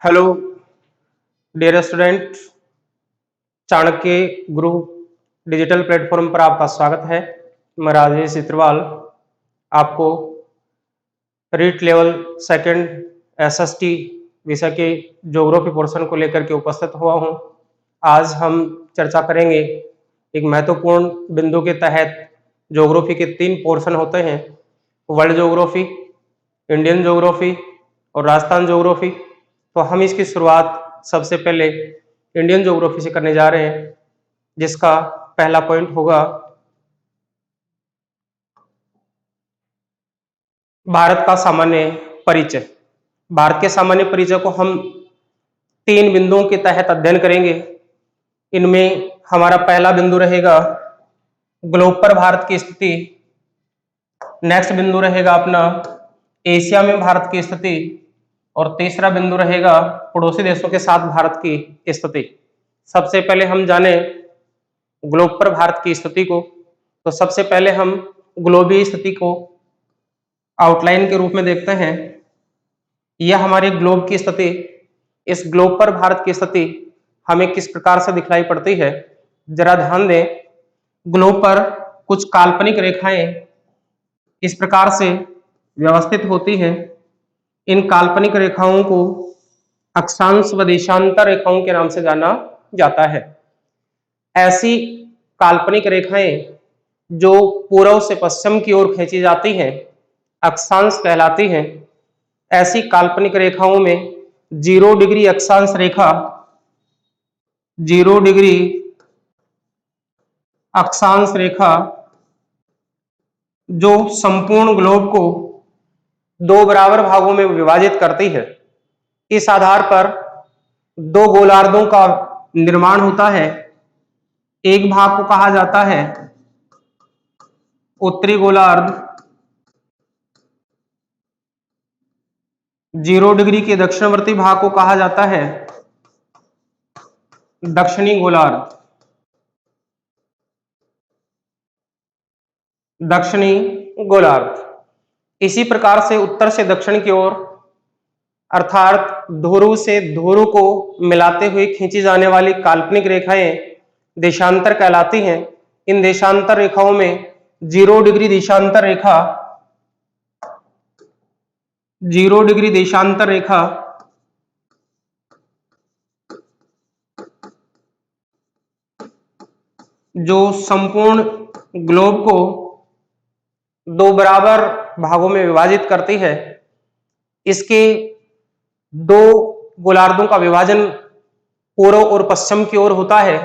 Hello dear student, Chanakya गुरु digital platform पर आपका स्वागत है। मैं राजेश चित्रवाल आपको रीट लेवल सेकंड एसएसटी विषय के ज्योग्राफी पोर्शन को लेकर के उपस्थित हुआ हूं। आज हम चर्चा करेंगे एक महत्वपूर्ण बिंदु के तहत। ज्योग्राफी के 3 पोर्शन होते हैं, वर्ल्ड ज्योग्राफी, इंडियन ज्योग्राफी और राजस्थान ज्योग्राफी। तो हम इसकी शुरुआत सबसे पहले इंडियन ज्योग्राफी से करने जा रहे हैं, जिसका पहला पॉइंट होगा भारत का सामान्य परिचय। भारत के सामान्य परिचय को हम 3 बिंदुओं के तहत अध्ययन करेंगे। इनमें हमारा पहला बिंदु रहेगा ग्लोब पर भारत की स्थिति, नेक्स्ट बिंदु रहेगा अपना एशिया में भारत की स्थिति और तीसरा बिंदु रहेगा पड़ोसी देशों के साथ भारत की स्थिति। सबसे पहले हम जाने ग्लोब पर भारत की स्थिति को। तो सबसे पहले हम ग्लोबीय स्थिति को आउटलाइन के रूप में देखते हैं। यह हमारे ग्लोब की स्थिति, इस ग्लोब पर भारत की स्थिति हमें किस प्रकार से दिखलाई पड़ती है, जरा ध्यान दें। ग्लोब पर कुछ काल्पनिक रेखाएं इस प्रकार से व्यवस्थित होती हैं। इन काल्पनिक रेखाओं को अक्षांश व देशांतर रेखाओं के नाम से जाना जाता है। ऐसी काल्पनिक रेखाएं जो पूर्व से पश्चिम की ओर खींची जाती हैं अक्षांश कहलाती हैं। ऐसी काल्पनिक रेखाओं में 0 डिग्री अक्षांश रेखा, 0 डिग्री अक्षांश रेखा जो संपूर्ण ग्लोब को 2 बराबर भागों में विभाजित करती है। इस आधार पर 2 गोलार्धों का निर्माण होता है। एक भाग को कहा जाता है उत्तरी गोलार्ध, 0 डिग्री के दक्षिणवर्ती भाग को कहा जाता है दक्षिणी गोलार्ध। दक्षिणी गोलार्ध इसी प्रकार से उत्तर से दक्षिण की ओर अर्थात ध्रुव से ध्रुव को मिलाते हुए खींची जाने वाली काल्पनिक रेखाएं देशांतर कहलाती हैं। इन देशांतर रेखाओं में 0 डिग्री देशांतर रेखा, 0 डिग्री देशांतर रेखा जो संपूर्ण ग्लोब को 2 बराबर भागों में विभाजित करती है। इसके 2 गोलार्धों का विभाजन पूर्व और पश्चिम की ओर होता है,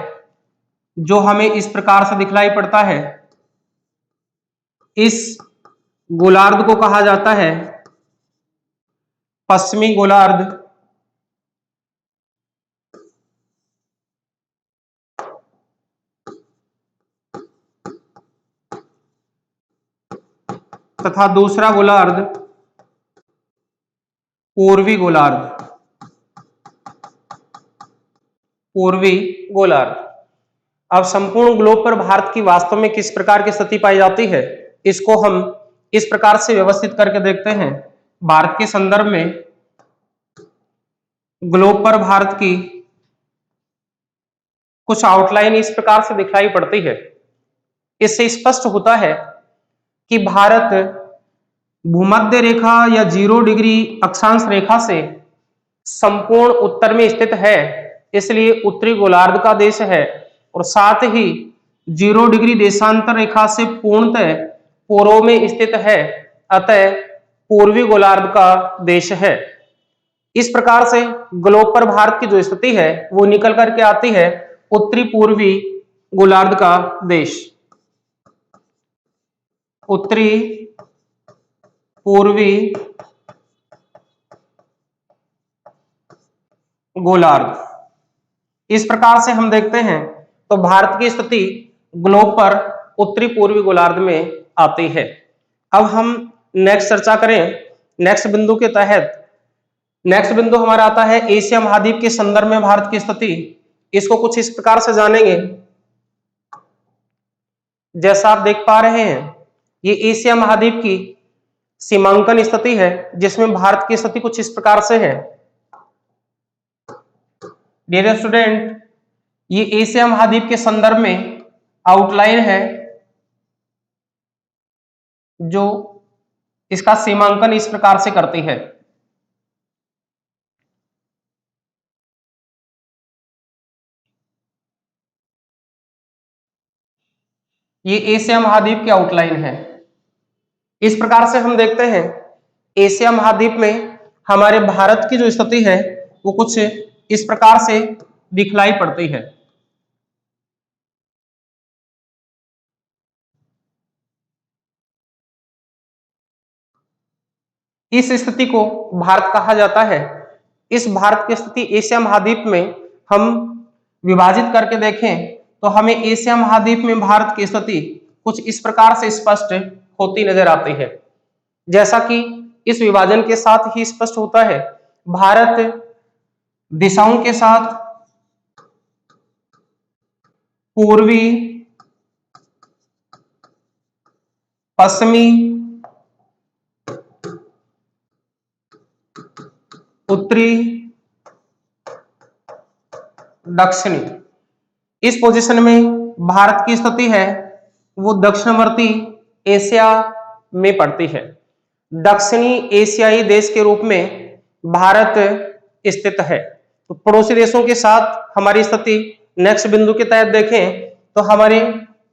जो हमें इस प्रकार से दिखलाई पड़ता है। इस गोलार्ध को कहा जाता है पश्चिमी गोलार्ध, तथा दूसरा गोलार्ध पूर्वी गोलार्ध, पूर्वी गोलार्ध। अब संपूर्ण ग्लोब पर भारत की वास्तव में किस प्रकार की स्थिति पाई जाती है, इसको हम इस प्रकार से व्यवस्थित करके देखते हैं। भारत के संदर्भ में ग्लोब पर भारत की कुछ आउटलाइन इस प्रकार से दिखाई पड़ती है। इससे स्पष्ट होता है कि भारत भूमध्य रेखा या 0 डिग्री अक्षांश रेखा से संपूर्ण उत्तर में स्थित है, इसलिए उत्तरी गोलार्ध का देश है, और साथ ही 0 डिग्री देशांतर रेखा से पूर्णतः पूर्व में स्थित है, अतः पूर्वी गोलार्ध का देश है। इस प्रकार से ग्लोब पर भारत की जो स्थिति है वो निकल करके आती है उत्तरी पूर्वी गोलार्ध का देश, उत्तरी पूर्वी गोलार्ध। इस प्रकार से हम देखते हैं तो भारत की स्थिति ग्लोब पर उत्तरी पूर्वी गोलार्ध में आती है। अब हम नेक्स्ट चर्चा करें नेक्स्ट बिंदु के तहत। नेक्स्ट बिंदु हमारा आता है एशिया महाद्वीप के संदर्भ में भारत की स्थिति। इसको कुछ इस प्रकार से जानेंगे। जैसा आप देख पा रहे हैं, ये एशिया महाद्वीप की सीमांकन स्थिति है, जिसमें भारत की स्थिति कुछ इस प्रकार से है। डियर स्टूडेंट, ये एशिया महाद्वीप के संदर्भ में आउटलाइन है जो इसका सीमांकन इस प्रकार से करती है। ये एशिया महाद्वीप की आउटलाइन है। इस प्रकार से हम देखते हैं एशिया महाद्वीप में हमारे भारत की जो स्थिति है वो कुछ इस प्रकार से दिखलाई पड़ती है। इस स्थिति को भारत कहा जाता है। इस भारत की स्थिति एशिया महाद्वीप में हम विभाजित करके देखें तो हमें एशिया महाद्वीप में भारत की स्थिति कुछ इस प्रकार से स्पष्ट होती नजर आती है। जैसा कि इस विभाजन के साथ ही स्पष्ट होता है, भारत दिशाओं के साथ पूर्वी, पश्चिमी, उत्तरी, दक्षिणी, इस पोजीशन में भारत की स्थिति है वो दक्षिणवर्ती एशिया में पड़ती है। दक्षिणी एशियाई देश के रूप में भारत स्थित है। तो पड़ोसी देशों के साथ हमारी स्थिति नेक्स्ट बिंदु के तहत देखें तो हमारे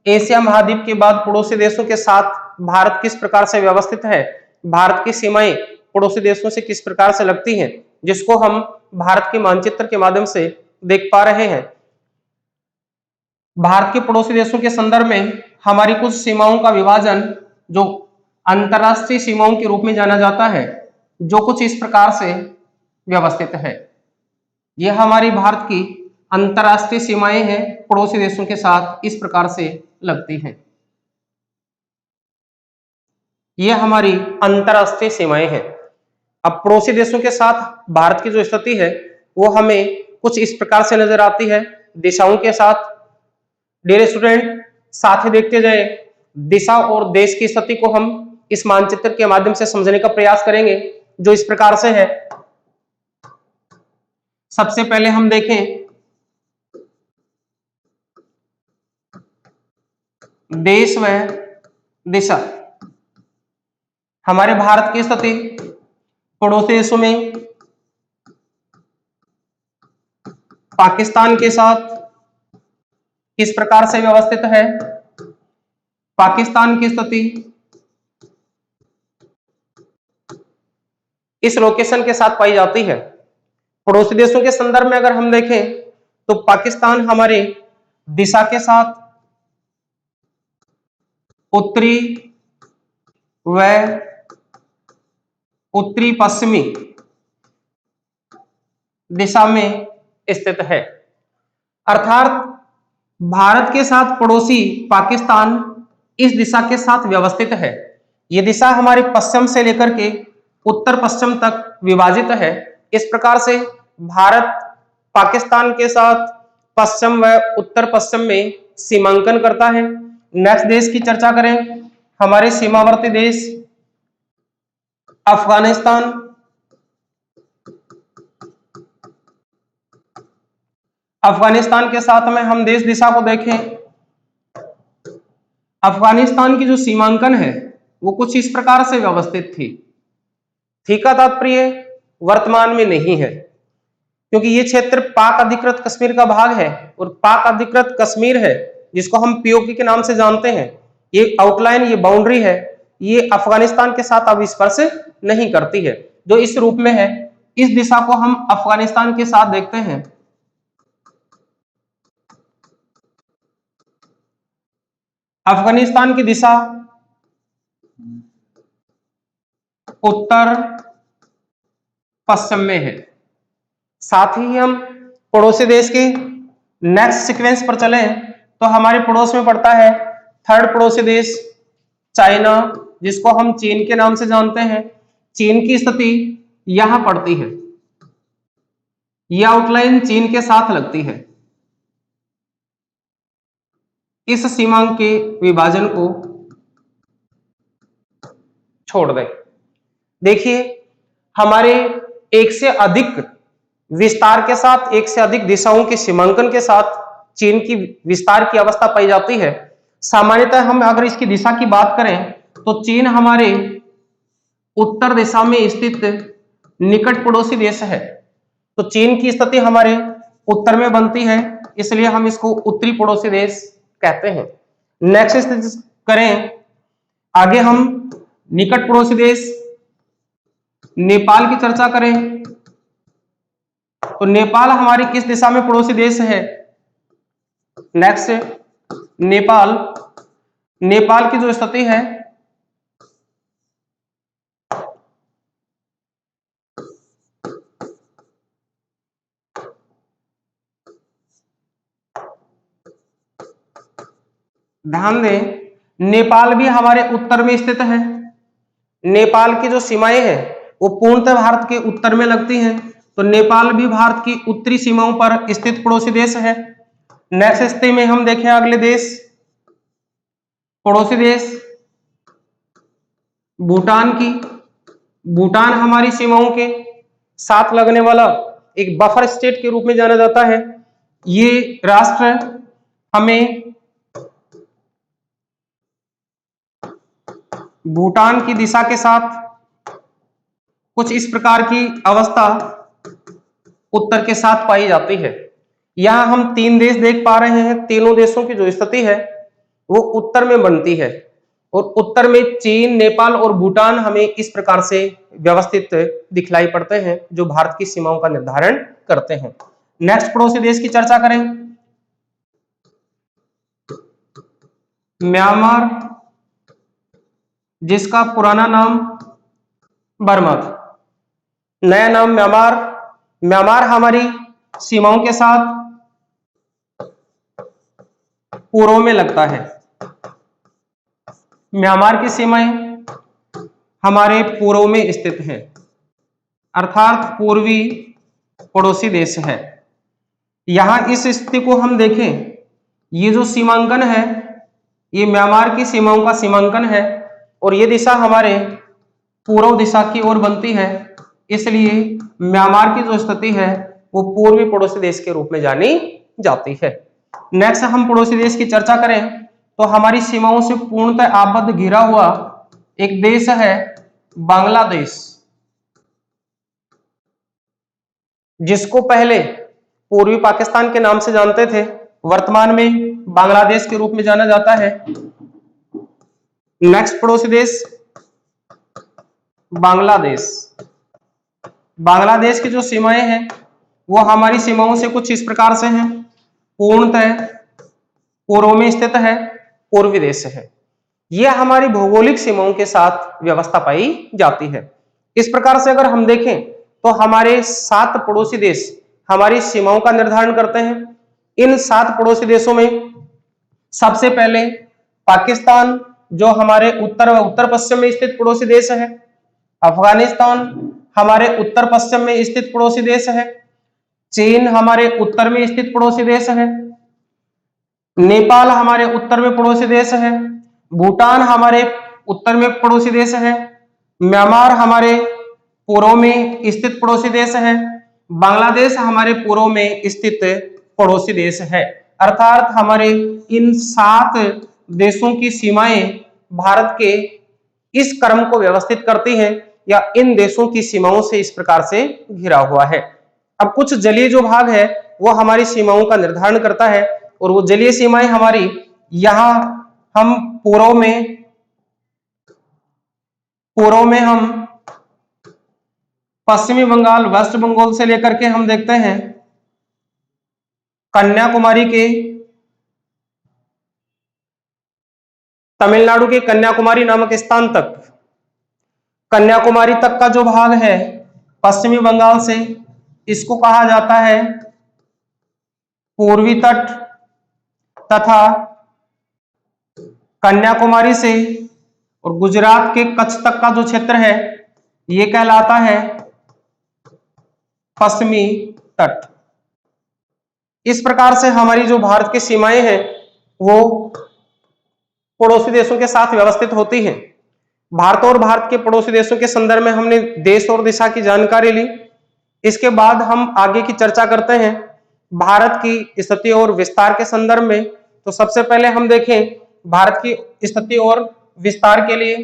एशिया महाद्वीप के बाद पड़ोसी देशों के साथ भारत किस प्रकार से व्यवस्थित है, भारत की सीमाएं पड़ोसी देशों से किस प्रकार से लगती हैं, जिसको हम भारत के मानचित्र के माध्यम से देख पा रहे हैं। भारत के पड़ोसी देशों के संदर्भ में हमारी कुछ सीमाओं का विभाजन जो अंतरराष्ट्रीय सीमाओं के रूप में जाना जाता है, जो कुछ इस प्रकार से व्यवस्थित है। यह हमारी भारत की अंतरराष्ट्रीय सीमाएं हैं, पड़ोसी देशों के साथ इस प्रकार से लगती हैं। यह हमारी अंतरराष्ट्रीय सीमाएं हैं। अब पड़ोसी देशों के साथ भारत की जो स्थिति है वो हमें कुछ इस प्रकार से नजर आती है दिशाओं के साथ। डियर स्टूडेंट, साथ ही देखते जाए दिशा और देश की स्थिति को हम इस मानचित्र के माध्यम से समझने का प्रयास करेंगे जो इस प्रकार से है। सबसे पहले हम देखें देश व दिशा। हमारे भारत की स्थिति पड़ोसी देशों में पाकिस्तान के साथ किस प्रकार से व्यवस्थित है। पाकिस्तान की स्थिति इस लोकेशन के साथ पाई जाती है। पड़ोसी देशों के संदर्भ में अगर हम देखें तो पाकिस्तान हमारे दिशा के साथ उत्तरी व उत्तरी पश्चिमी दिशा में स्थित है। अर्थात भारत के साथ पड़ोसी पाकिस्तान इस दिशा के साथ व्यवस्थित है। यह दिशा हमारे पश्चिम से लेकर के उत्तर पश्चिम तक विभाजित है। इस प्रकार से भारत पाकिस्तान के साथ पश्चिम व उत्तर पश्चिम में सीमांकन करता है। नेक्स्ट देश की चर्चा करें, हमारे सीमावर्ती देश अफगानिस्तान। अफगानिस्तान के साथ में हम देश दिशा को देखें, अफगानिस्तान की जो सीमांकन है वो कुछ इस प्रकार से व्यवस्थित थी का तात्पर्य वर्तमान में नहीं है, क्योंकि ये क्षेत्र पाक अधिकृत कश्मीर का भाग है और पाक अधिकृत कश्मीर है जिसको हम पीओके के नाम से जानते हैं। ये आउटलाइन, ये बाउंड्री है, ये अफगानिस्तान के साथ अब स्पर्श नहीं करती है, जो इस रूप में है। इस दिशा को हम अफगानिस्तान के साथ देखते हैं। अफगानिस्तान की दिशा उत्तर पश्चिम में है। साथ ही हम पड़ोसी देश के नेक्स्ट सीक्वेंस पर चलें तो हमारे पड़ोस में पड़ता है थर्ड पड़ोसी देश चाइना, जिसको हम चीन के नाम से जानते हैं। चीन की स्थिति यहां पड़ती है, यह आउटलाइन चीन के साथ लगती है। इस सीमांक के विभाजन को छोड़ दें। देखिए, हमारे एक से अधिक विस्तार के साथ एक से अधिक दिशाओं के सीमांकन के साथ चीन की विस्तार की अवस्था पाई जाती है। सामान्यतः हम अगर इसकी दिशा की बात करें तो चीन हमारे उत्तर दिशा में स्थित निकट पड़ोसी देश है। तो चीन की स्थिति हमारे उत्तर में बनती है, इसलिए हम इसको उत्तरी पड़ोसी देश कहते हैं। नेक्स्ट करें आगे, हम निकट पड़ोसी देश नेपाल की चर्चा करें तो नेपाल हमारी किस दिशा में पड़ोसी देश है? नेक्स्ट नेपाल, नेपाल की जो स्थिति है ध्यान दें, नेपाल भी हमारे उत्तर में स्थित है। नेपाल की जो सीमाएं हैं वो पूर्णतः भारत के उत्तर में लगती हैं, तो नेपाल भी भारत की उत्तरी सीमाओं पर स्थित पड़ोसी देश है। नेक्स्ट स्थिति में हम देखें अगले देश, पड़ोसी देश भूटान की। भूटान हमारी सीमाओं के साथ लगने वाला एक बफर स्टेट के रूप में जाना जाता है। ये राष्ट्र हमें भूटान की दिशा के साथ कुछ इस प्रकार की अवस्था उत्तर के साथ पाई जाती है। यहां हम तीन देश देख पा रहे हैं, तीनों देशों की जो स्थिति है वो उत्तर में बनती है, और उत्तर में चीन, नेपाल और भूटान हमें इस प्रकार से व्यवस्थित दिखलाई पड़ते हैं जो भारत की सीमाओं का निर्धारण करते हैं। नेक्स्ट पड़ोसी देश की चर्चा करें, म्यांमार, जिसका पुराना नाम बर्मा था, नया नाम म्यांमार। म्यांमार हमारी सीमाओं के साथ पूर्व में लगता है। म्यांमार की सीमाएं हमारे पूर्व में स्थित हैं, अर्थात पूर्वी पड़ोसी देश है। यहां इस स्थिति को हम देखें, ये जो सीमांकन है ये म्यांमार की सीमाओं का सीमांकन है, और ये दिशा हमारे पूर्व दिशा की ओर बनती है, इसलिए म्यांमार की जो स्थिति है वो पूर्वी पड़ोसी देश के रूप में जानी जाती है। नेक्स्ट हम पड़ोसी देश की चर्चा करें तो हमारी सीमाओं से पूर्णतः आबद्ध घिरा हुआ एक देश है बांग्लादेश, जिसको पहले पूर्वी पाकिस्तान के नाम से जानते थे, वर्तमान में बांग्लादेश के रूप में जाना जाता है। नेक्स्ट पड़ोसी देश बांग्लादेश। बांग्लादेश की जो सीमाएं हैं वो हमारी सीमाओं से कुछ इस प्रकार से हैं, पूर्णतः पूर्व में स्थित है, पूर्वी देश है। यह हमारी भौगोलिक सीमाओं के साथ व्यवस्था पाई जाती है। इस प्रकार से अगर हम देखें तो हमारे 7 पड़ोसी देश हमारी सीमाओं का निर्धारण करते हैं। इन 7 पड़ोसी देशों में सबसे पहले पाकिस्तान, जो हमारे उत्तर व उत्तर पश्चिम में स्थित पड़ोसी देश है। अफगानिस्तान हमारे उत्तर पश्चिम में स्थित पड़ोसी देश है। चीन हमारे उत्तर में स्थित पड़ोसी देश है। नेपाल हमारे उत्तर में पड़ोसी देश है। भूटान हमारे उत्तर में पड़ोसी देश है। म्यांमार हमारे पूर्व में स्थित पड़ोसी देश है। बांग्लादेश हमारे पूर्व में स्थित पड़ोसी देश है। अर्थात हमारे इन 7 देशों की सीमाएं भारत के इस क्रम को व्यवस्थित करती हैं, या इन देशों की सीमाओं से इस प्रकार से घिरा हुआ है। अब कुछ जलीय जो भाग है वो हमारी सीमाओं का निर्धारण करता है, और वो जलीय सीमाएं हमारी यहां हम पूर्व में हम पश्चिमी बंगाल, वेस्ट बंगाल से लेकर के हम देखते हैं कन्याकुमारी के, तमिलनाडु के कन्याकुमारी नामक स्थान तक, कन्याकुमारी तक का जो भाग है पश्चिमी बंगाल से, इसको कहा जाता है पूर्वी तट, तथा कन्याकुमारी से और गुजरात के कच्छ तक का जो क्षेत्र है ये कहलाता है पश्चिमी तट। इस प्रकार से हमारी जो भारत की सीमाएं हैं वो पड़ोसी देशों के साथ व्यवस्थित होती हैं। भारत और भारत के पड़ोसी देशों के संदर्भ में हमने देश और दिशा की जानकारी ली। इसके बाद हम आगे की चर्चा करते हैं भारत की स्थिति और विस्तार के संदर्भ में। तो सबसे पहले हम देखें भारत की स्थिति और विस्तार के लिए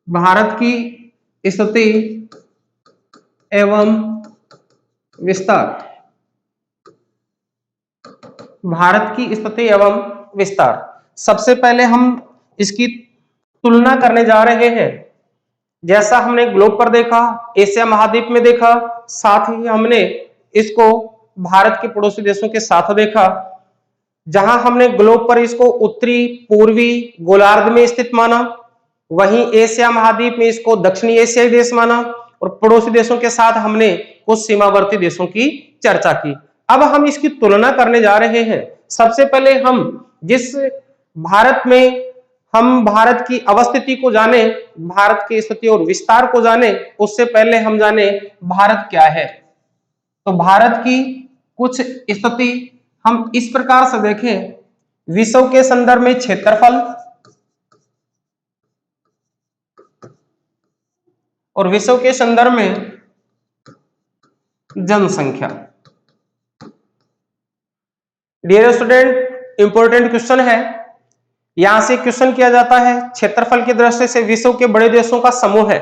भारत की स्थिति एवं विस्तार। भारत की स्थिति एवं विस्तार, सबसे पहले हम इसकी तुलना करने जा रहे हैं। जैसा हमने ग्लोब पर देखा, एशिया महाद्वीप में देखा, साथ ही हमने इसको भारत के पड़ोसी देशों के साथ देखा। जहां हमने ग्लोब पर इसको उत्तरी पूर्वी गोलार्ध में स्थित माना, वहीं एशिया महाद्वीप में इसको दक्षिणी एशियाई देश माना, और पड़ोसी देशों के साथ हमने कुछ सीमावर्ती देशों की चर्चा की। अब हम इसकी तुलना करने जा रहे हैं। सबसे पहले हम जिस भारत में हम भारत की अवस्थिति को जाने, भारत की स्थिति और विस्तार को जाने, उससे पहले हम जाने भारत क्या है। तो भारत की कुछ स्थिति हम इस प्रकार से देखें, विश्व के संदर्भ में क्षेत्रफल और विश्व के संदर्भ में जनसंख्या। डियर स्टूडेंट, इंपॉर्टेंट क्वेश्चन है। यहां से क्वेश्चन किया जाता है क्षेत्रफल की दृष्टि से विश्व के बड़े देशों का समूह है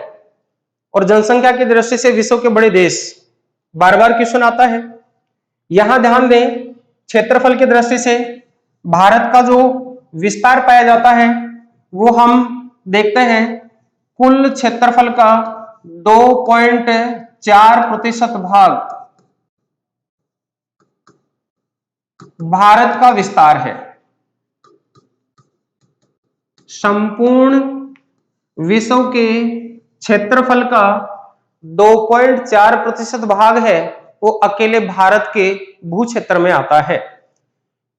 और जनसंख्या की दृष्टि से विश्व के बड़े देश, बार बार क्वेश्चन आता है। यहां ध्यान दें, क्षेत्रफल की दृष्टि से भारत का जो विस्तार पाया जाता है वो हम देखते हैं कुल क्षेत्रफल का 2.4% भाग भारत का विस्तार है। संपूर्ण विश्व के क्षेत्रफल का 2.4% भाग है वो अकेले भारत के भू क्षेत्र में आता है।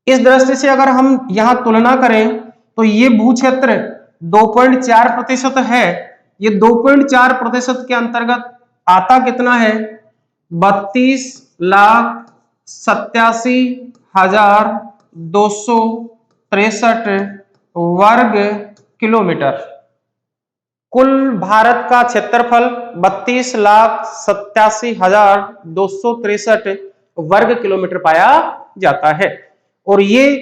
इस दृष्टि से अगर हम यहां तुलना करें तो ये भू क्षेत्र 2.4% है। ये 2.4% के अंतर्गत आता कितना है? 32,87,263 वर्ग किलोमीटर। कुल भारत का क्षेत्रफल 32,87,263 वर्ग किलोमीटर पाया जाता है और ये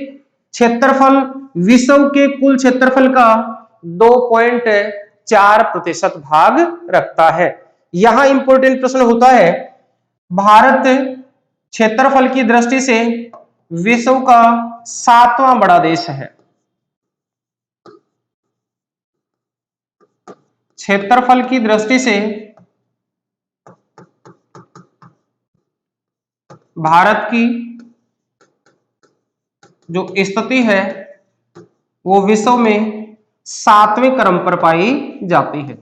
क्षेत्रफल विश्व के कुल क्षेत्रफल का 2.4% भाग रखता है। यहां इंपॉर्टेंट प्रश्न होता है, भारत क्षेत्रफल की दृष्टि से विश्व का 7वां बड़ा देश है। क्षेत्रफल की दृष्टि से भारत की जो स्थिति है वो विश्व में 7वें क्रम पर पाई जाती है,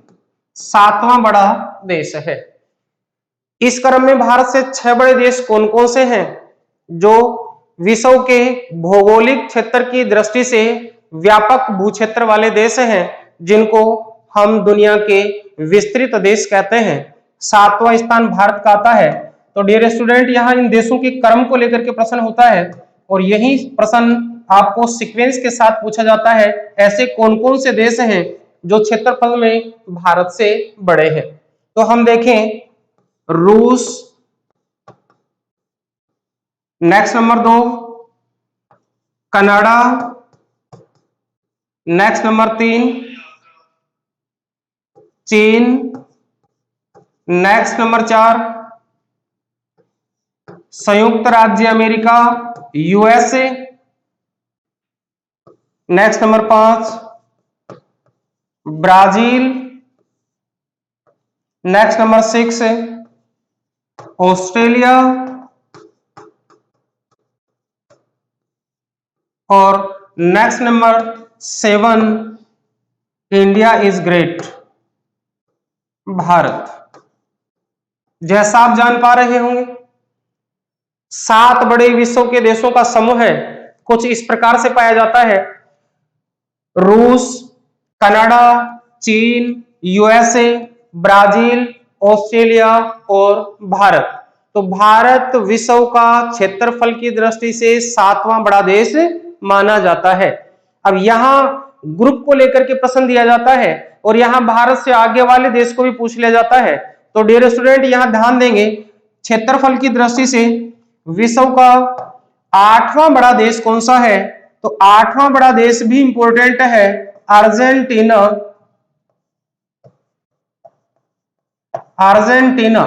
7वां बड़ा देश है। इस क्रम में भारत से 6 बड़े देश कौन कौन से हैं जो विश्व के भौगोलिक क्षेत्र की दृष्टि से व्यापक भूक्षेत्र वाले देश हैं, जिनको हम दुनिया के विस्तृत देश कहते हैं। 7वां स्थान भारत का आता है। तो डियर स्टूडेंट, यहाँ इन देशों के क्रम को लेकर के प्रश्न होता है और यही प्रश्न आपको सीक्वेंस के साथ पूछा जाता है, ऐसे कौन कौन से देश हैं जो क्षेत्रफल में भारत से बड़े हैं। तो हम देखें, रूस, next number 2 Canada, next number 3 चीन, नेक्स्ट नंबर 4 संयुक्त राज्य America USA, next number 5 Brazil, next number 6 Australia और next number 7 India is great, Bharat. जैसा आप जान पा रहे होंगे, 7 बड़े विश्व के देशों का समूह है, कुछ इस प्रकार से पाया जाता है: रूस, कनाडा, चीन, यूएसए, ब्राजील, ऑस्ट्रेलिया और भारत। तो भारत विश्व का क्षेत्रफल की दृष्टि से 7वां बड़ा देश माना जाता है। अब यहाँ ग्रुप को लेकर के प्रश्न दिया जाता है और यहाँ भारत से आगे वाले देश को भी पूछ लिया जाता है। तो डियर स्टूडेंट यहाँ ध्यान देंगे, क्षेत्रफल की दृष्टि से विश्व का 8वां बड़ा देश कौन सा है? तो 8वां बड़ा देश भी इंपॉर्टेंट है, अर्जेंटीना। अर्जेंटीना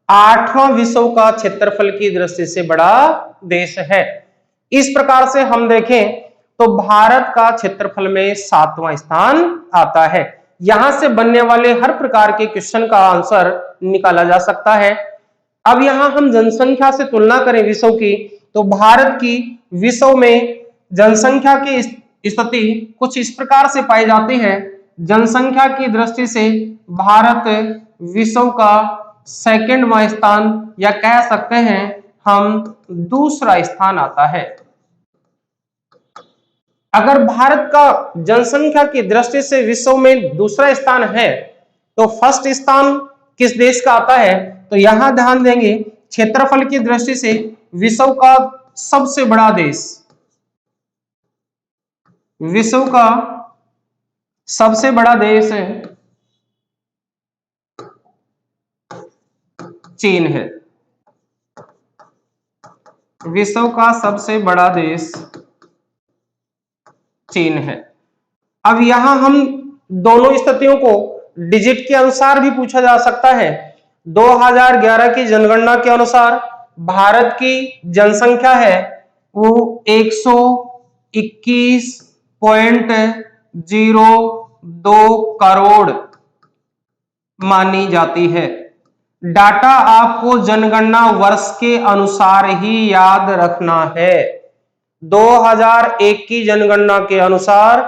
8वां विश्व का क्षेत्रफल की दृष्टि से बड़ा देश है। इस प्रकार से हम देखें तो भारत का क्षेत्रफल में 7वां स्थान आता है। यहां से बनने वाले हर प्रकार के क्वेश्चन का आंसर निकाला जा सकता है। अब यहां हम जनसंख्या से तुलना करें विश्व की, तो भारत की विश्व में जनसंख्या की स्थिति कुछ इस प्रकार से पाई जाती है। जनसंख्या की दृष्टि से भारत विश्व का सेकंडवां स्थान या कह सकते हैं हम दूसरा स्थान आता है। अगर भारत का जनसंख्या की दृष्टि से विश्व में दूसरा स्थान है तो फर्स्ट स्थान किस देश का आता है? तो यहां ध्यान देंगे, क्षेत्रफल की दृष्टि से विश्व का सबसे बड़ा देश, विश्व का सबसे बड़ा देश चीन है। विश्व का सबसे बड़ा देश चीन है। अब यहां हम दोनों स्थितियों को डिजिट के अनुसार भी पूछा जा सकता है। 2011 की जनगणना के अनुसार भारत की जनसंख्या है वो 121.02 करोड़ मानी जाती है। डाटा आपको जनगणना वर्ष के अनुसार ही याद रखना है। 2001 की जनगणना के अनुसार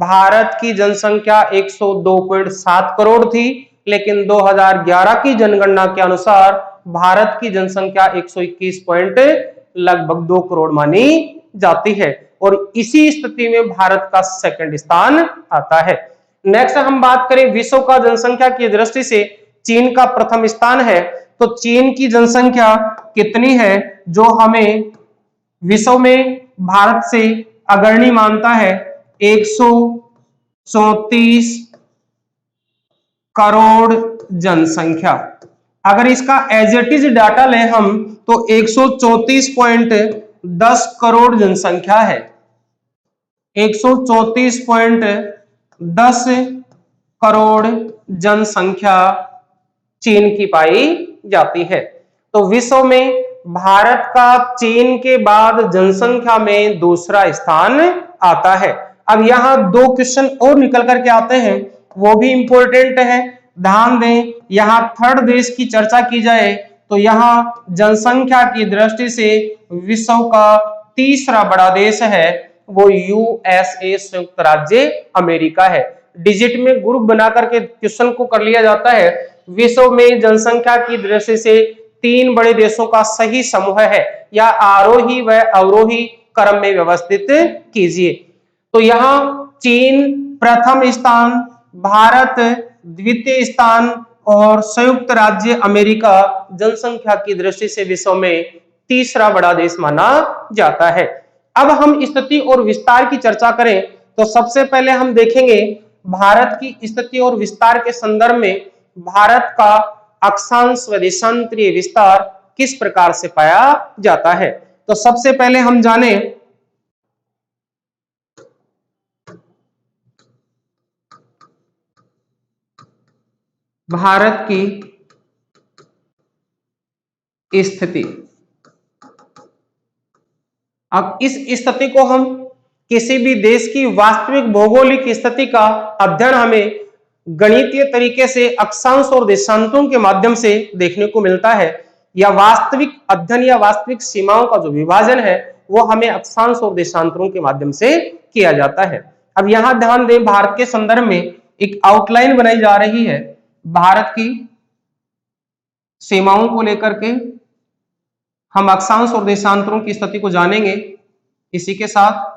भारत की जनसंख्या 102.7 करोड़ थी, लेकिन 2011 की जनगणना के अनुसार भारत की जनसंख्या 121 लगभग 2 करोड़ मानी जाती है और इसी स्थिति में भारत का सेकंड स्थान आता है। नेक्स्ट हम बात करें विश्व का जनसंख्या की दृष्टि से चीन का प्रथम स्थान है। तो चीन की जनसंख्या कितनी है जो हमें विश्व में भारत से अग्रणी मानता है? 134 करोड़ जनसंख्या। अगर इसका एज इट इज डाटा लें हम तो 134.10 करोड़ जनसंख्या है। 134.10 करोड़ जनसंख्या चीन की पाई जाती है। तो विश्व में भारत का चीन के बाद जनसंख्या में दूसरा स्थान आता है। अब यहां दो क्वेश्चन और निकल करके आते हैं, वो भी इंपॉर्टेंट है, ध्यान दें। यहां थर्ड देश की चर्चा की जाए तो यहां जनसंख्या की दृष्टि से विश्व का तीसरा बड़ा देश है वो यूएसए, संयुक्त राज्य अमेरिका है। डिजिट में ग्रुप बना करके क्वेश्चन को कर लिया जाता है। विश्व में जनसंख्या की दृष्टि से 3 बड़े देशों का सही समूह है या आरोही व अवरोही क्रम में व्यवस्थित कीजिए। तो यहां चीन प्रथम स्थान, भारत द्वितीय स्थान और संयुक्त राज्य अमेरिका जनसंख्या की दृष्टि से विश्व में तीसरा बड़ा देश माना जाता है। अब हम स्थिति और विस्तार की चर्चा करें तो सबसे पहले हम देखेंगे भारत की स्थिति और विस्तार के संदर्भ में भारत का अक्षांश व देशांतरीय विस्तार किस प्रकार से पाया जाता है। तो सबसे पहले हम जाने भारत की स्थिति। अब इस स्थिति को हम किसी भी देश की वास्तविक भौगोलिक स्थिति का अध्ययन हमें गणितीय तरीके से अक्षांश और देशांतरों के माध्यम से देखने को मिलता है, या वास्तविक अध्ययन या वास्तविक सीमाओं का जो विभाजन है वो हमें अक्षांश और देशांतरों के माध्यम से किया जाता है। अब यहां ध्यान दें, भारत के संदर्भ में एक आउटलाइन बनाई जा रही है भारत की सीमाओं को लेकर के। हम अक्षांश और देशांतरों की स्थिति को जानेंगे इसी के साथ।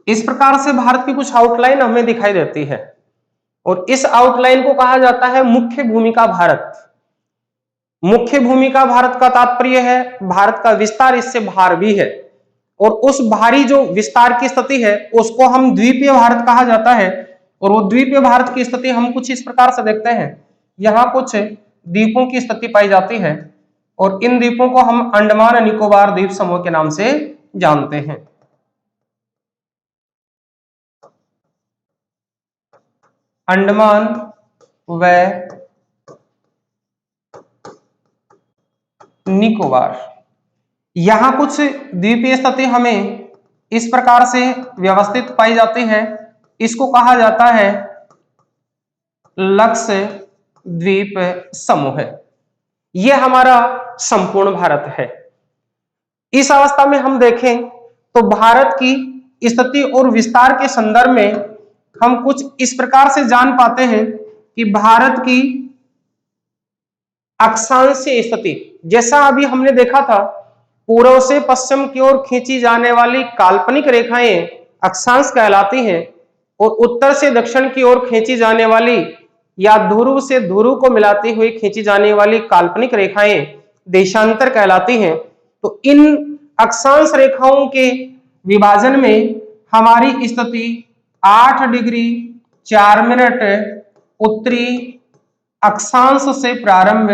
इस प्रकार से भारत की कुछ आउटलाइन हमें दिखाई देती है और इस आउटलाइन को कहा जाता है मुख्य भूमिका भारत। मुख्य भूमिका भारत का तात्पर्य है भारत का विस्तार इससे बाहर भी है और उस बाहरी जो विस्तार की स्थिति है उसको हम द्वीपीय भारत कहा जाता है। और वो द्वीपीय भारत की स्थिति हम कुछ इस प्रकार से देखते हैं, यहाँ कुछ द्वीपों की स्थिति पाई जाती है और इन द्वीपों को हम अंडमान निकोबार द्वीप समूह के नाम से जानते हैं। अंडमान व निकोबार, यहां कुछ द्वीपीय स्थिति हमें इस प्रकार से व्यवस्थित पाई जाती है, इसको कहा जाता है लक्षद्वीप समूह। यह हमारा संपूर्ण भारत है। इस अवस्था में हम देखें तो भारत की स्थिति और विस्तार के संदर्भ में हम कुछ इस प्रकार से जान पाते हैं कि भारत की अक्षांशीय स्थिति, जैसा अभी हमने देखा था, पूर्व से पश्चिम की ओर खींची जाने वाली काल्पनिक रेखाएं अक्षांश कहलाती हैं और उत्तर से दक्षिण की ओर खींची जाने वाली या ध्रुव से ध्रुव को मिलाती हुई खींची जाने वाली काल्पनिक रेखाएं देशांतर कहलाती हैं। तो इन अक्षांश रेखाओं के विभाजन में हमारी स्थिति 8 डिग्री 4 मिनट उत्तरी अक्षांश से प्रारंभ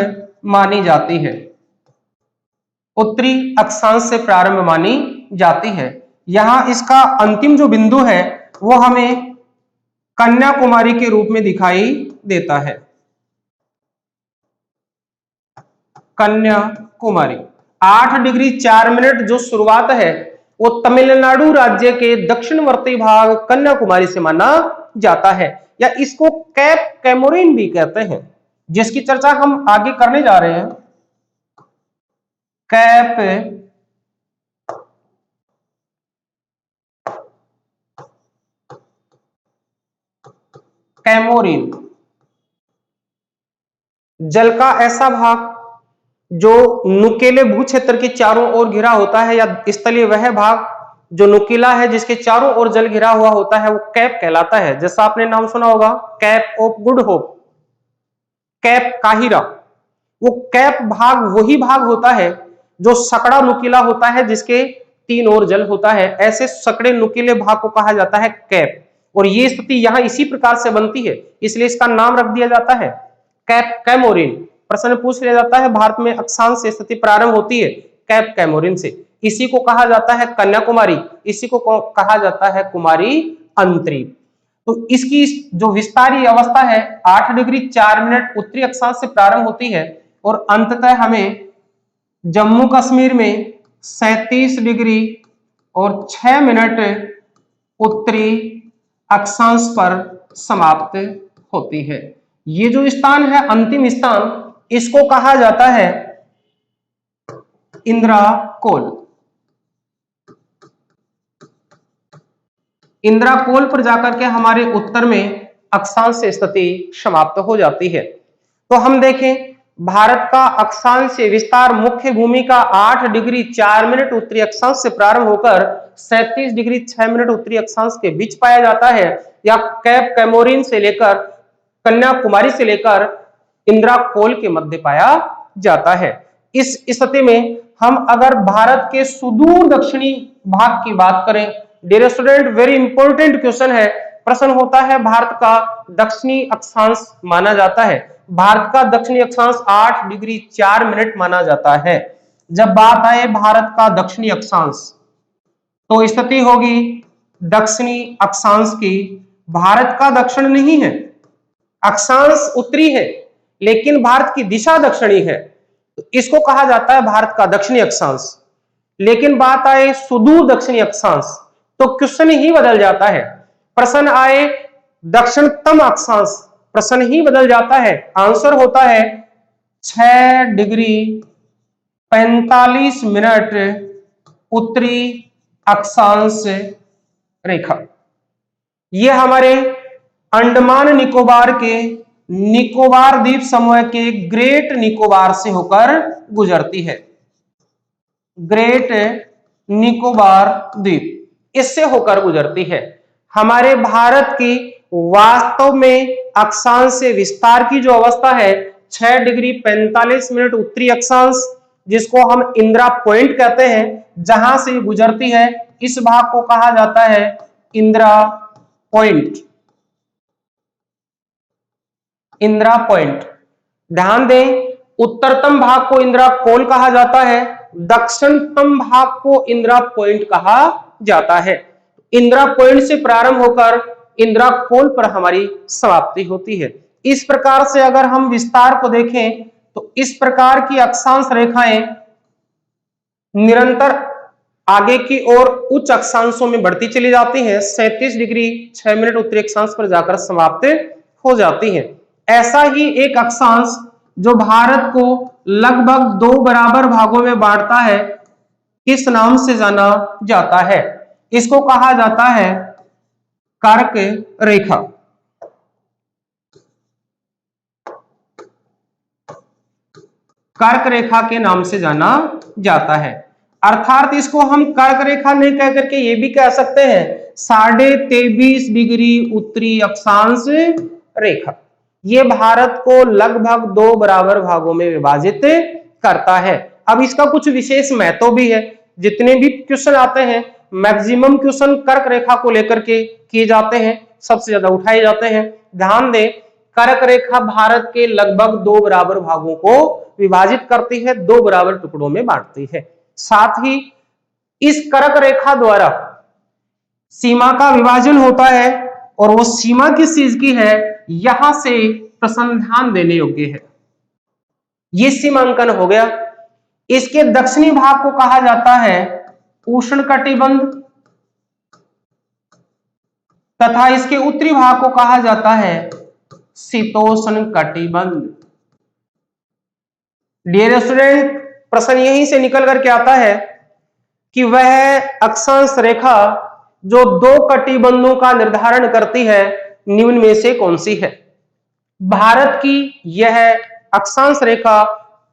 मानी जाती है। उत्तरी अक्षांश से प्रारंभ मानी जाती है। यहां इसका अंतिम जो बिंदु है वो हमें कन्याकुमारी के रूप में दिखाई देता है। कन्याकुमारी 8 डिग्री 4 मिनट जो शुरुआत है वो तमिलनाडु राज्य के दक्षिणवर्ती भाग कन्याकुमारी से माना जाता है, या इसको कैप कैमोरिन भी कहते हैं, जिसकी चर्चा हम आगे करने जा रहे हैं। कैप कैमोरिन जल का ऐसा भाग जो नुकीले भू क्षेत्र के चारों ओर घिरा होता है, या स्थलीय वह भाग जो नुकीला है जिसके चारों ओर जल घिरा हुआ होता है, वो कैप कहलाता है। जैसा आपने नाम सुना होगा cap of good hope, cap Cairo. वो कैप भाग वही भाग होता है जो सकड़ा नुकीला होता है जिसके 3 ओर जल होता है, ऐसे सकड़े नुकीले भाग को कहा जाता है कैप। और ये स्थिति यहां इसी प्रकार से बनती है, इसलिए इसका नाम रख दिया जाता है कैप कैमोरिन। प्रश्न पूछ लिया जाता है भारत में अक्षांश से स्थिति प्रारंभ होती है कैप कैमोरिन से। इसी को कहा जाता है कन्याकुमारी, इसी को कहा जाता है कुमारी अंतरीप। तो इसकी जो विस्तारी अवस्था है 8 डिग्री 4 मिनट उत्तरी अक्षांश से प्रारंभ होती है और अंततः हमें जम्मू कश्मीर में 37 डिग्री और 6 मिनट उत्तरी अक्षांश पर समाप्त होती है। ये जो स्थान है अंतिम स्थान, इसको कहा जाता है इंद्राकोल। इंद्राकोल पर जाकर के हमारे उत्तर में अक्षांश से स्थिति समाप्त हो जाती है। तो हम देखें भारत का अक्षांश से विस्तार मुख्य भूमि का 8 डिग्री 4 मिनट उत्तरी अक्षांश से प्रारंभ होकर 37 डिग्री 6 मिनट उत्तरी अक्षांश के बीच पाया जाता है, या कैप कैमोरिन से लेकर कन्याकुमारी से लेकर इंद्राकोल के मध्य पाया जाता है। इस स्थिति में हम अगर भारत के सुदूर दक्षिणी भाग की बात करें, dear student very important question है, प्रश्न होता है भारत का दक्षिणी अक्षांश माना जाता है। भारत का दक्षिणी अक्षांश 8 डिग्री 4 मिनट माना जाता है। जब बात आए भारत का दक्षिणी अक्षांश तो स्थिति होगी दक्षिणी अक्षांश की। भारत का दक्षिण नहीं है, अक्षांश उत्तरी है लेकिन भारत की दिशा दक्षिणी है, तो इसको कहा जाता है भारत का दक्षिणी अक्षांश। लेकिन बात आए सुदूर दक्षिणी अक्षांश तो क्वेश्चन ही बदल जाता है। प्रश्न आए दक्षिणतम अक्षांश, प्रश्न ही बदल जाता है। आंसर होता है 6 डिग्री 45 मिनट उत्तरी अक्षांश रेखा। यह हमारे अंडमान निकोबार के निकोबार द्वीप समूह के ग्रेट निकोबार से होकर गुजरती है। ग्रेट निकोबार द्वीप, इससे होकर गुजरती है। हमारे भारत की वास्तव में अक्षांश से विस्तार की जो अवस्था है 6 डिग्री 45 मिनट उत्तरी अक्षांश, जिसको हम इंदिरा पॉइंट कहते हैं, जहां से गुजरती है, इस भाग को कहा जाता है इंदिरा पॉइंट। इंदिरा पॉइंट, ध्यान दें, उत्तरतम भाग को इंदिरा कोल कहा जाता है, दक्षिणतम भाग को इंदिरा पॉइंट कहा जाता है। इंदिरा पॉइंट से प्रारंभ होकर इंदिरा कोल पर हमारी समाप्ति होती है। इस प्रकार से अगर हम विस्तार को देखें तो इस प्रकार की अक्षांश रेखाएं निरंतर आगे की ओर उच्च अक्षांशों में बढ़ती चली जाती हैं, 37 डिग्री 6 मिनट उत्तरी अक्षांश पर जाकर समाप्त हो जाती हैं। ऐसा ही एक अक्षांश जो भारत को लगभग 2 बराबर भागों में बांटता है, किस नाम से जाना जाता है? इसको कहा जाता है कर्क रेखा। कर्क रेखा के नाम से जाना जाता है। अर्थात इसको हम कर्क रेखा नहीं कह करके ये भी कह सकते हैं 23.5 डिग्री उत्तरी अक्षांश रेखा। ये भारत को लगभग 2 बराबर भागों में विभाजित करता है। अब इसका कुछ विशेष महत्व भी है। जितने भी क्वेश्चन आते हैं मैक्सिमम क्वेश्चन कर्क रेखा को लेकर के किए जाते हैं, सबसे ज्यादा उठाए जाते हैं। ध्यान दें, कर्क रेखा भारत के लगभग 2 बराबर भागों को विभाजित करती है, 2 बराबर टुकड़ों में बांटती है। साथ ही इस कर्क रेखा द्वारा सीमा का विभाजन होता है, और वो सीमा किस चीज की है, यहां से प्रश्न ध्यान देने योग्य है। ये सीमांकन हो गया। इसके दक्षिणी भाग को कहा जाता है उष्णकटिबंध, तथा इसके उत्तरी भाग को कहा जाता है शीतोष्ण कटिबंध। डियर स्टूडेंट, प्रश्न यहीं से निकल करके आता है कि वह अक्षांश रेखा जो 2 कटिबंधों का निर्धारण करती है निम्न में से कौन सी है? भारत की यह अक्षांश रेखा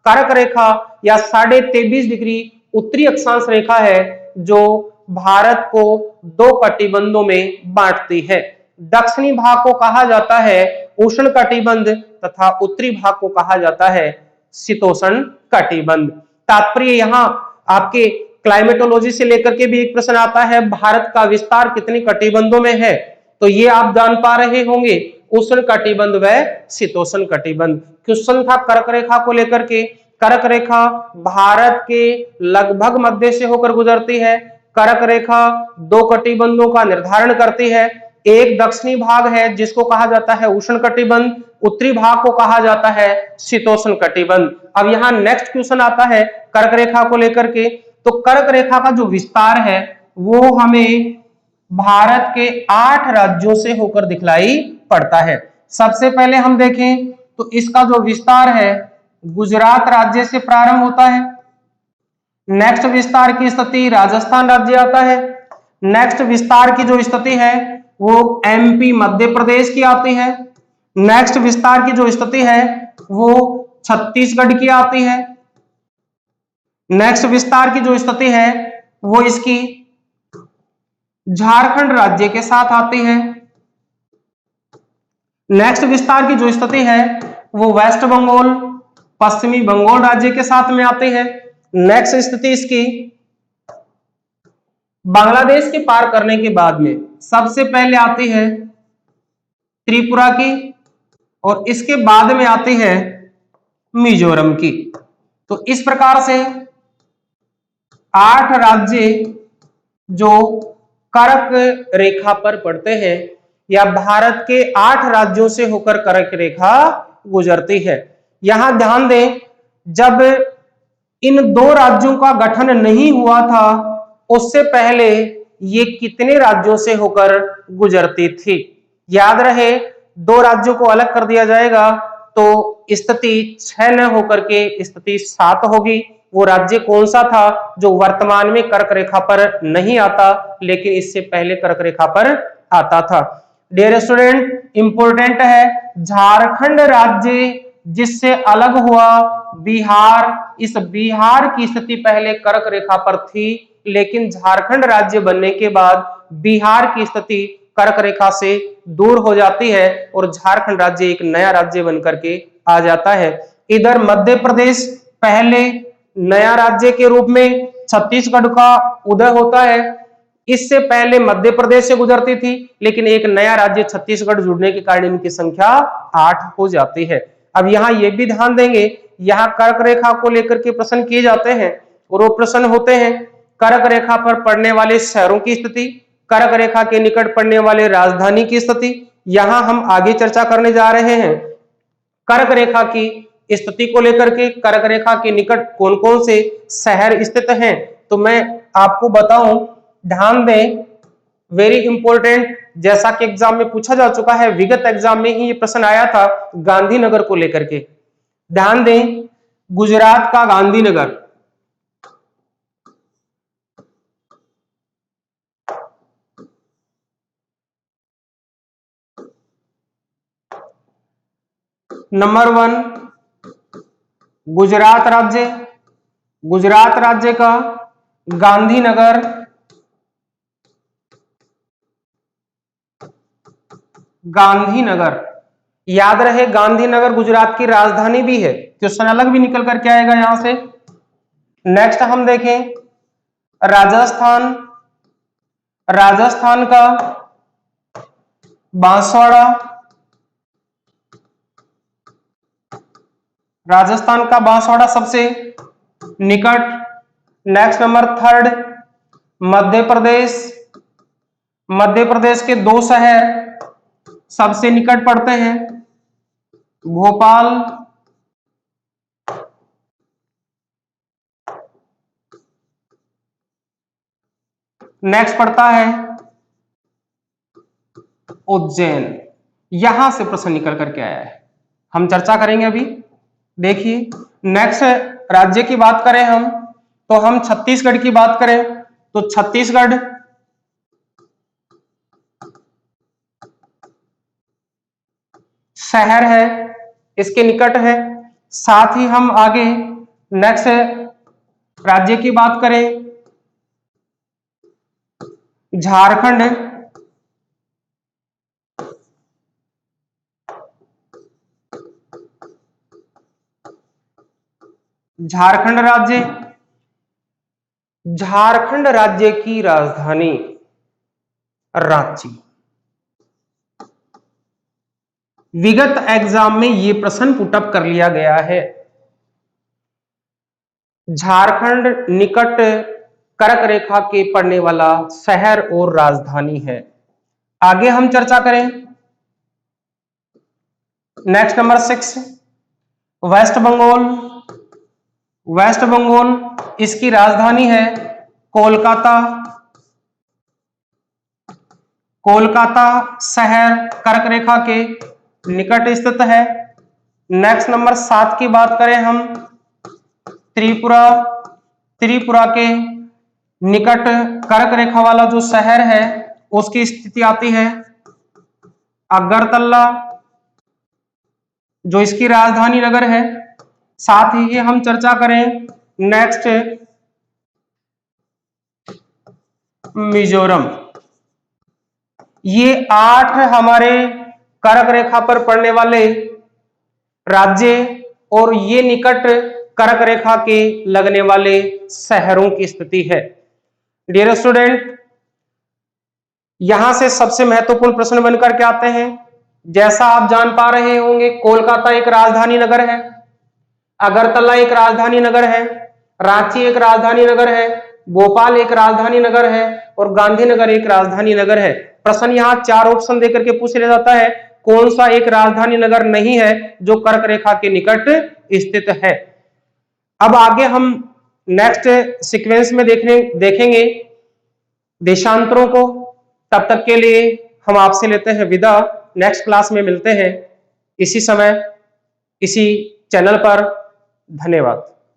कर्क रेखा या 23.5 डिग्री उत्तरी अक्षांश रेखा है जो भारत को 2 कटिबंधों में बांटती है। दक्षिणी भाग को कहा जाता है उष्ण कटिबंध तथा उत्तरी भाग को कहा जाता है शीतोष्ण कटिबंध। तात्पर्य यहां आपके क्लाइमेटोलॉजी से लेकर के भी एक प्रश्न आता है, भारत का विस्तार कितने कटिबंधों में है? तो ये आप जान पा रहे होंगे, उष्ण कटिबंध व शीतोष्ण कटिबंध। क्वेश्चन था कर्क रेखा को लेकर के। कर्क रेखा भारत के लगभग मध्य से होकर गुजरती है। कर्क रेखा 2 कटिबंधों का निर्धारण करती है। एक दक्षिणी भाग है जिसको कहा जाता है उष्ण कटिबंध, उत्तरी भाग को कहा जाता है शीतोष्ण कटिबंध। अब यहाँ नेक्स्ट क्वेश्चन आता है कर्क रेखा को लेकर के। तो कर्क रेखा का जो विस्तार है वो हमें भारत के 8 राज्यों से होकर दिखलाई पड़ता है। सबसे पहले हम देखें तो इसका जो विस्तार है गुजरात राज्य से प्रारंभ होता है। नेक्स्ट विस्तार की स्थिति राजस्थान राज्य आता है। नेक्स्ट विस्तार की जो स्थिति है वो एमपी मध्य प्रदेश की आती है। नेक्स्ट विस्तार की जो स्थिति है वो छत्तीसगढ़ की आती है। नेक्स्ट विस्तार की जो स्थिति है वो इसकी झारखंड राज्य के साथ आती है। नेक्स्ट विस्तार की जो स्थिति है वो वेस्ट बंगाल पश्चिमी बंगाल राज्य के साथ में आती है। नेक्स्ट स्थिति इसकी बांग्लादेश के पार करने के बाद में सबसे पहले आती है त्रिपुरा की, और इसके बाद में आती है मिजोरम की। तो इस प्रकार से 8 राज्य जो कर्क रेखा पर पड़ते हैं, या भारत के 8 राज्यों से होकर कर्क रेखा गुजरती है। यहां ध्यान दें, जब इन 2 राज्यों का गठन नहीं हुआ था उससे पहले ये कितने राज्यों से होकर गुजरती थी? याद रहे 2 राज्यों को अलग कर दिया जाएगा तो स्थिति 6 न होकर के स्थिति 7 होगी। वो राज्य कौन सा था जो वर्तमान में कर्क रेखा पर नहीं आता लेकिन इससे पहले कर्क रेखा पर आता था? डियर स्टूडेंट, इंपॉर्टेंट है, झारखंड राज्य जिससे अलग हुआ बिहार, इस बिहार की स्थिति पहले कर्क रेखा पर थी लेकिन झारखंड राज्य बनने के बाद बिहार की स्थिति कर्क रेखा से दूर हो जाती है और झारखंड राज्य एक नया राज्य बनकर के आ जाता है। इधर मध्य प्रदेश पहले नया राज्य के रूप में छत्तीसगढ़ का उदय होता है। इससे पहले मध्य प्रदेश से गुजरती थी, लेकिन एक नया राज्य छत्तीसगढ़ जुड़ने के कारण इनकी संख्या 8 हो जाती है। अब यहाँ ये भी ध्यान देंगे, यहाँ कर्क रेखा को लेकर के प्रश्न किए जाते हैं और वो प्रश्न होते हैं कर्क रेखा पर पड़ने वाले शहरों की स्थिति, कर्क रेखा के निकट पड़ने वाले राजधानी की स्थिति। यहाँ हम आगे चर्चा करने जा रहे हैं कर्क रेखा की स्थिति को लेकर के, कर्क रेखा के निकट कौन कौन से शहर स्थित हैं। तो मैं आपको बताऊं, ध्यान दें, वेरी इंपॉर्टेंट, जैसा कि एग्जाम में पूछा जा चुका है, विगत एग्जाम में ही ये प्रश्न आया था गांधीनगर को लेकर के। ध्यान दें, गुजरात का गांधीनगर, नंबर 1 गुजरात राज्य, गुजरात राज्य का गांधीनगर, गांधीनगर याद रहे गांधीनगर गुजरात की राजधानी भी है, क्वेश्चन अलग भी निकल करके आएगा यहां से। नेक्स्ट हम देखें राजस्थान, राजस्थान का बांसवाड़ा, राजस्थान का बांसवाड़ा सबसे निकट। नेक्स्ट नंबर 3 मध्य प्रदेश, मध्य प्रदेश के 2 शहर सबसे निकट पड़ते हैं, भोपाल, नेक्स्ट पड़ता है उज्जैन। यहां से प्रश्न निकल करके आया है, हम चर्चा करेंगे अभी। देखिए नेक्स्ट राज्य की बात करें हम, तो हम छत्तीसगढ़ की बात करें तो छत्तीसगढ़ शहर है, इसके निकट है। साथ ही हम आगे नेक्स्ट राज्य की बात करें झारखंड, झारखंड राज्य, झारखंड राज्य की राजधानी रांची। विगत एग्जाम में यह प्रश्न पुटअप कर लिया गया है। झारखंड निकट कर्क रेखा के पड़ने वाला शहर और राजधानी है। आगे हम चर्चा करें नेक्स्ट नंबर 6 वेस्ट बंगाल, वेस्ट बंगाल इसकी राजधानी है कोलकाता, कोलकाता शहर कर्क रेखा के निकट स्थित है। नेक्स्ट नंबर 7 की बात करें हम त्रिपुरा, त्रिपुरा के निकट कर्क रेखा वाला जो शहर है उसकी स्थिति आती है अगरतला, जो इसकी राजधानी नगर है। साथ ही हम चर्चा करें नेक्स्ट मिजोरम। ये 8 हमारे कर्क रेखा पर पड़ने वाले राज्य और ये निकट कर्क रेखा के लगने वाले शहरों की स्थिति है। डियर स्टूडेंट, यहां से सबसे महत्वपूर्ण प्रश्न बनकर के आते हैं। जैसा आप जान पा रहे होंगे, कोलकाता एक राजधानी नगर है, अगरतला एक राजधानी नगर है, रांची एक राजधानी नगर है, भोपाल एक राजधानी नगर है और गांधीनगर एक राजधानी नगर है। प्रश्न यहाँ 4 ऑप्शन देकर के पूछ लिया जाता है, कौन सा एक राजधानी नगर नहीं है जो कर्क रेखा के निकट स्थित है। अब आगे हम नेक्स्ट सीक्वेंस में देखेंगे देशांतरों को। तब तक के लिए हम आपसे लेते हैं विदा। नेक्स्ट क्लास में मिलते हैं इसी समय इसी चैनल पर। धन्यवाद।